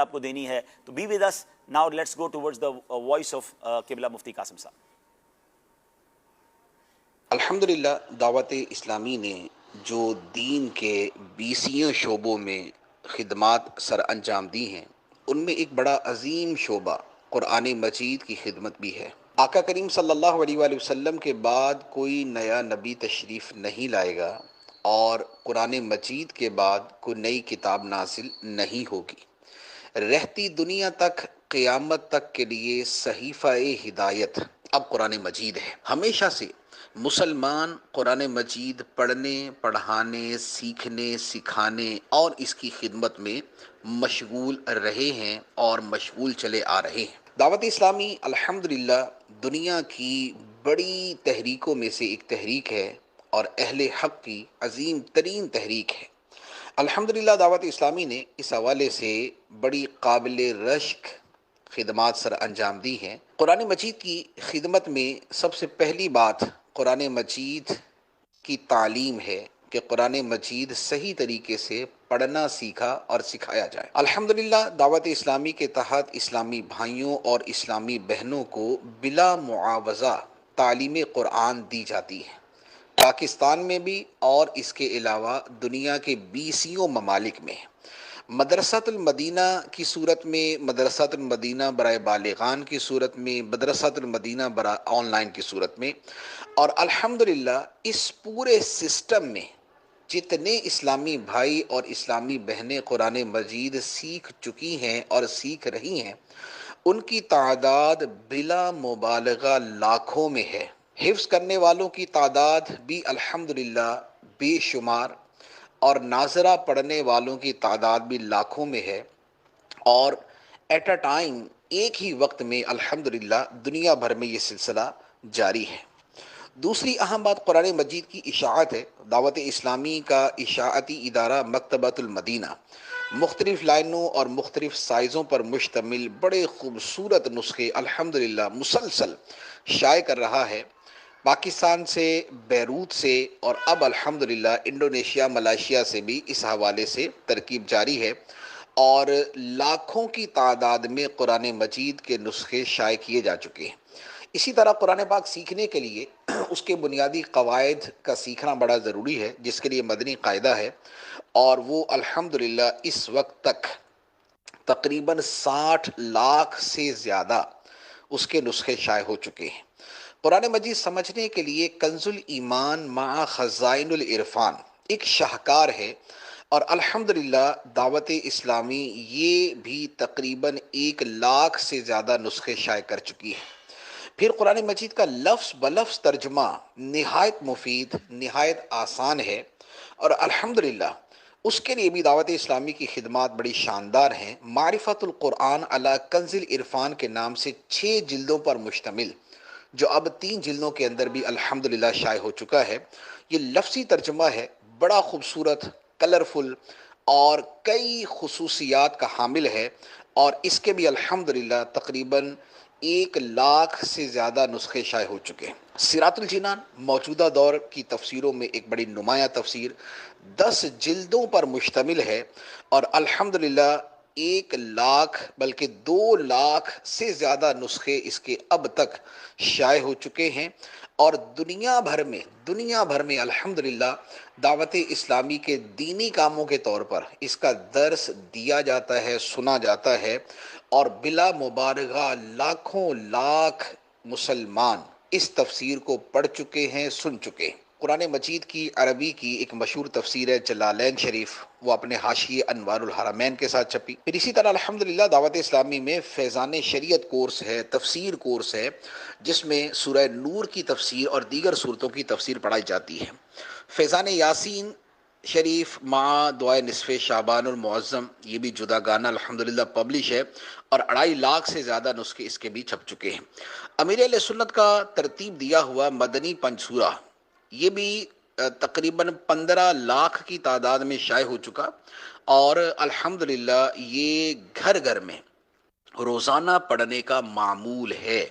آپ کو دینی ہے. تو be with us. Now let's go towards the voice of قبلہ مفتی قاسم صاحب. الحمدللہ دعوت اسلامی نے جو دین کے 20 شعبوں میں خدمات سر انجام دی ہیں، ان میں ایک بڑا عظیم شعبہ قرآن مجید کی خدمت بھی ہے. آقا کریم صلی اللہ علیہ وآلہ وسلم کے بعد کوئی نیا نبی تشریف نہیں لائے گا اور قرآن مجید کے بعد کوئی نئی کتاب نازل نہیں ہوگی. رہتی دنیا تک قیامت تک کے لیے صحیفہ ہدایت اب قرآن مجید ہے. ہمیشہ سے مسلمان قرآن مجید پڑھنے، پڑھانے، سیکھنے، سکھانے اور اس کی خدمت میں مشغول رہے ہیں اور مشغول چلے آ رہے ہیں. دعوت اسلامی الحمدللہ دنیا کی بڑی تحریکوں میں سے ایک تحریک ہے اور اہل حق کی عظیم ترین تحریک ہے. الحمدللہ دعوت اسلامی نے اس حوالے سے بڑی قابل رشک خدمات سر انجام دی ہیں. قرآن مجید کی خدمت میں سب سے پہلی بات قرآن مجید کی تعلیم ہے کہ قرآن مجید صحیح طریقے سے پڑھنا سیکھا اور سکھایا جائے. الحمدللہ دعوت اسلامی کے تحت اسلامی بھائیوں اور اسلامی بہنوں کو بلا معاوضہ تعلیم قرآن دی جاتی ہے، پاکستان میں بھی اور اس کے علاوہ دنیا کے 20 ممالک میں. مدرسۃ المدینہ کی صورت میں، مدرسۃ المدینہ برائے بالغان کی صورت میں، مدرسۃ المدینہ برائے آن لائن کی صورت میں، اور الحمدللہ اس پورے سسٹم میں جتنے اسلامی بھائی اور اسلامی بہنیں قرآن مجید سیکھ چکی ہیں اور سیکھ رہی ہیں، ان کی تعداد بلا مبالغہ لاکھوں میں ہے. حفظ کرنے والوں کی تعداد بھی الحمدللہ بے شمار اور ناظرہ پڑھنے والوں کی تعداد بھی لاکھوں میں ہے، اور ایٹ اے ٹائم ایک ہی وقت میں الحمدللہ دنیا بھر میں یہ سلسلہ جاری ہے. دوسری اہم بات قرآن مجید کی اشاعت ہے. دعوت اسلامی کا اشاعتی ادارہ مکتبۃ المدینہ مختلف لائنوں اور مختلف سائزوں پر مشتمل بڑے خوبصورت نسخے الحمدللہ مسلسل شائع کر رہا ہے. پاکستان سے، بیروت سے اور اب الحمدللہ انڈونیشیا، ملائیشیا سے بھی اس حوالے سے ترکیب جاری ہے، اور لاکھوں کی تعداد میں قرآن مجید کے نسخے شائع کیے جا چکے ہیں. اسی طرح قرآن پاک سیکھنے کے لیے اس کے بنیادی قواعد کا سیکھنا بڑا ضروری ہے، جس کے لیے مدنی قاعدہ ہے، اور وہ الحمدللہ اس وقت تک تقریباً 60 لاکھ سے زیادہ اس کے نسخے شائع ہو چکے ہیں. قرآن مجید سمجھنے کے لیے کنز الایمان مع خزائن العرفان ایک شاہکار ہے، اور الحمدللہ دعوت اسلامی یہ بھی تقریباً 1 لاکھ سے زیادہ نسخے شائع کر چکی ہے. پھر قرآن مجید کا لفظ بلفظ ترجمہ نہایت مفید، نہایت آسان ہے، اور الحمدللہ اس کے لیے بھی دعوت اسلامی کی خدمات بڑی شاندار ہیں. معرفت القرآن علی کنز العرفان کے نام سے 6 جلدوں پر مشتمل، جو اب 3 جلدوں کے اندر بھی الحمدللہ شائع ہو چکا ہے. یہ لفظی ترجمہ ہے، بڑا خوبصورت، کلرفل اور کئی خصوصیات کا حامل ہے، اور اس کے بھی الحمدللہ تقریباً 1 لاکھ سے زیادہ نسخے شائع ہو چکے ہیں. صراط الجنان موجودہ دور کی تفسیروں میں ایک بڑی نمایاں تفسیر 10 جلدوں پر مشتمل ہے، اور الحمدللہ 1 لاکھ بلکہ 2 لاکھ سے زیادہ نسخے اس کے اب تک شائع ہو چکے ہیں. اور دنیا بھر میں الحمدللہ دعوت اسلامی کے دینی کاموں کے طور پر اس کا درس دیا جاتا ہے، سنا جاتا ہے، اور بلا مبالغہ لاکھوں لاکھ مسلمان اس تفسیر کو پڑھ چکے ہیں، سن چکے ہیں. قرآن مجید کی عربی کی ایک مشہور تفسیر ہے جلالین شریف، وہ اپنے حاشیے انوار الحرمین کے ساتھ چھپی. پھر اسی طرح الحمدللہ دعوت اسلامی میں فیضان شریعت کورس ہے، تفسیر کورس ہے، جس میں سورہ نور کی تفسیر اور دیگر صورتوں کی تفسیر پڑھائی جاتی ہے. فیضان یاسین شریف مع دعائے نصف شعبان المعظم یہ بھی جدا گانا الحمدللہ پبلش ہے، اور 2.5 لاکھ سے زیادہ نسخے اس کے بھی چھپ چکے ہیں. امیر اہل سنت کا ترتیب دیا ہوا مدنی پنجسورہ یہ بھی تقریباً 15 لاکھ کی تعداد میں شائع ہو چکا، اور الحمدللہ یہ گھر گھر میں روزانہ پڑھنے کا معمول ہے.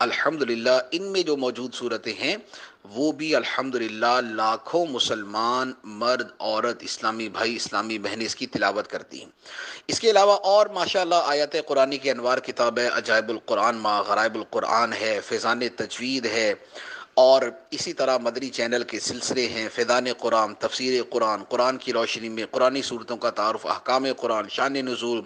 الحمدللہ ان میں جو موجود صورتیں ہیں وہ بھی الحمدللہ لاکھوں مسلمان مرد عورت اسلامی بھائی اسلامی بہنیں اس کی تلاوت کرتی ہیں۔ اس کے علاوہ اور ماشاءاللہ آیات قرآنی کے انوار کتاب ہے، عجائب القرآن ما غرائب القرآن ہے، فیضان تجوید ہے، اور اسی طرح مدنی چینل کے سلسلے ہیں، فیضان قرآن، تفسیر قرآن، قرآن کی روشنی میں قرآنی صورتوں کا تعارف، احکام قرآن، شان نزول،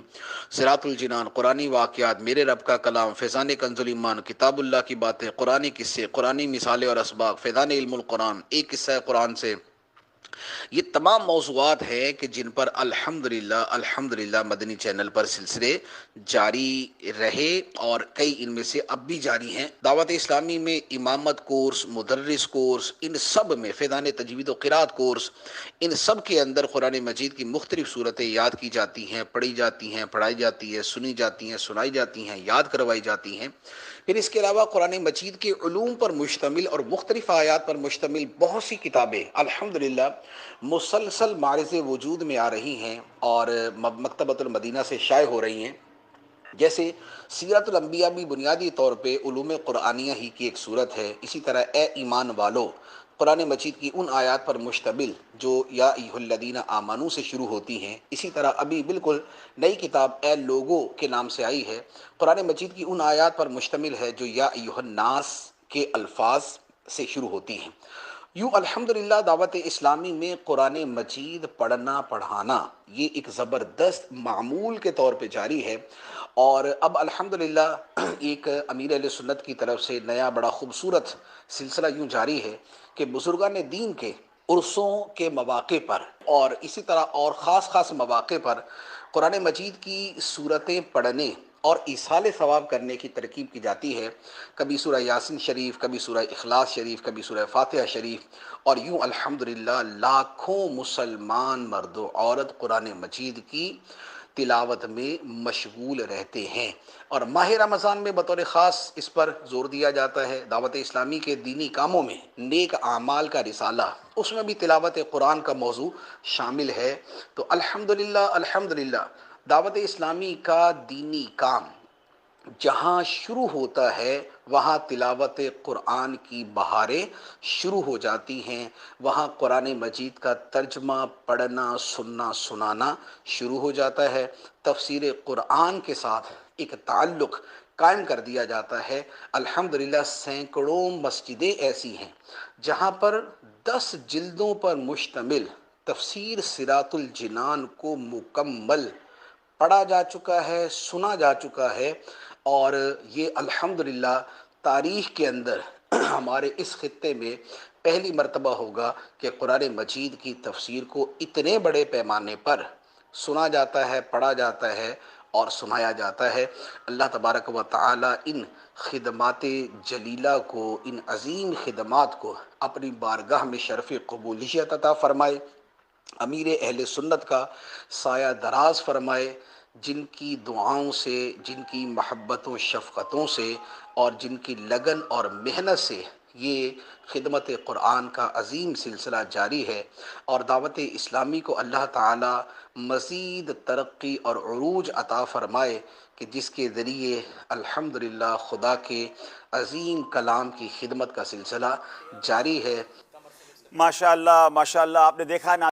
صراط الجنان، قرآنی واقعات، میرے رب کا کلام، فیضان کنز ایمان، کتاب اللہ کی باتیں، قرآنی قصے، قرآنی مثالیں اور اسباق، فیضان علم القرآن، ایک قصہ قرآن سے، یہ تمام موضوعات ہیں کہ جن پر الحمدللہ مدنی چینل پر سلسلے جاری رہے، اور کئی ان میں سے اب بھی جاری ہیں۔ دعوت اسلامی میں امامت کورس، مدرس کورس، ان سب میں فیضان تجوید و قرات کورس، ان سب کے اندر قرآن مجید کی مختلف صورتیں یاد کی جاتی ہیں، پڑھی جاتی ہیں، پڑھائی جاتی ہے، سنی جاتی ہیں، سنائی جاتی ہیں، یاد کروائی جاتی ہیں۔ پھر اس کے علاوہ قرآن مجید کے علوم پر مشتمل اور مختلف آیات پر مشتمل بہت سی کتابیں الحمدللہ مسلسل معرض وجود میں آ رہی ہیں اور مکتبۃ المدینہ سے شائع ہو رہی ہیں، جیسے سیرت الانبیاء بھی بنیادی طور پہ علوم قرآنیہ ہی کی ایک صورت ہے۔ اسی طرح اے ایمان والو قرآن مجید کی ان آیات پر مشتمل جو یا ایھا الذین آمنو سے شروع ہوتی ہیں۔ اسی طرح ابھی بالکل نئی کتاب اے لوگو کے نام سے آئی ہے، قرآن مجید کی ان آیات پر مشتمل ہے جو یا ایھا الناس کے الفاظ سے شروع ہوتی ہیں۔ یوں الحمدللہ دعوت اسلامی میں قرآن مجید پڑھنا پڑھانا یہ ایک زبردست معمول کے طور پہ جاری ہے، اور اب الحمدللہ ایک امیر اہل سنت کی طرف سے نیا بڑا خوبصورت سلسلہ یوں جاری ہے کہ بزرگان دین کے عرصوں کے مواقع پر اور اسی طرح اور خاص مواقع پر قرآن مجید کی صورتیں پڑھنے اور ایصال ثواب کرنے کی ترکیب کی جاتی ہے۔ کبھی سورہ یاسین شریف، کبھی سورہ اخلاص شریف، کبھی سورہ فاتحہ شریف، اور یوں الحمدللہ لاکھوں مسلمان مرد و عورت قرآن مجید کی تلاوت میں مشغول رہتے ہیں۔ اور ماہ رمضان میں بطور خاص اس پر زور دیا جاتا ہے۔ دعوت اسلامی کے دینی کاموں میں نیک اعمال کا رسالہ، اس میں بھی تلاوت قرآن کا موضوع شامل ہے۔ تو الحمدللہ دعوت اسلامی کا دینی کام جہاں شروع ہوتا ہے وہاں تلاوت قرآن کی بہاریں شروع ہو جاتی ہیں، وہاں قرآن مجید کا ترجمہ پڑھنا، سننا، سنانا شروع ہو جاتا ہے، تفسیر قرآن کے ساتھ ایک تعلق قائم کر دیا جاتا ہے۔ الحمدللہ سینکڑوں مسجدیں ایسی ہیں جہاں پر 10 جلدوں پر مشتمل تفسیر صراط الجنان کو مکمل پڑھا جا چکا ہے، سنا جا چکا ہے، اور یہ الحمدللہ تاریخ کے اندر ہمارے اس خطے میں پہلی مرتبہ ہوگا کہ قرآن مجید کی تفسیر کو اتنے بڑے پیمانے پر سنا جاتا ہے، پڑھا جاتا ہے اور سنایا جاتا ہے۔ اللہ تبارک و تعالی ان خدمات جلیلہ کو، ان عظیم خدمات کو اپنی بارگاہ میں شرف قبولیت عطا فرمائے، امیر اہل سنت کا سایہ دراز فرمائے، جن کی دعاؤں سے، جن کی محبت و شفقتوں سے اور جن کی لگن اور محنت سے یہ خدمت قرآن کا عظیم سلسلہ جاری ہے، اور دعوت اسلامی کو اللہ تعالی مزید ترقی اور عروج عطا فرمائے کہ جس کے ذریعے الحمدللہ خدا کے عظیم کلام کی خدمت کا سلسلہ جاری ہے۔ ماشاء اللہ آپ نے دیکھا نا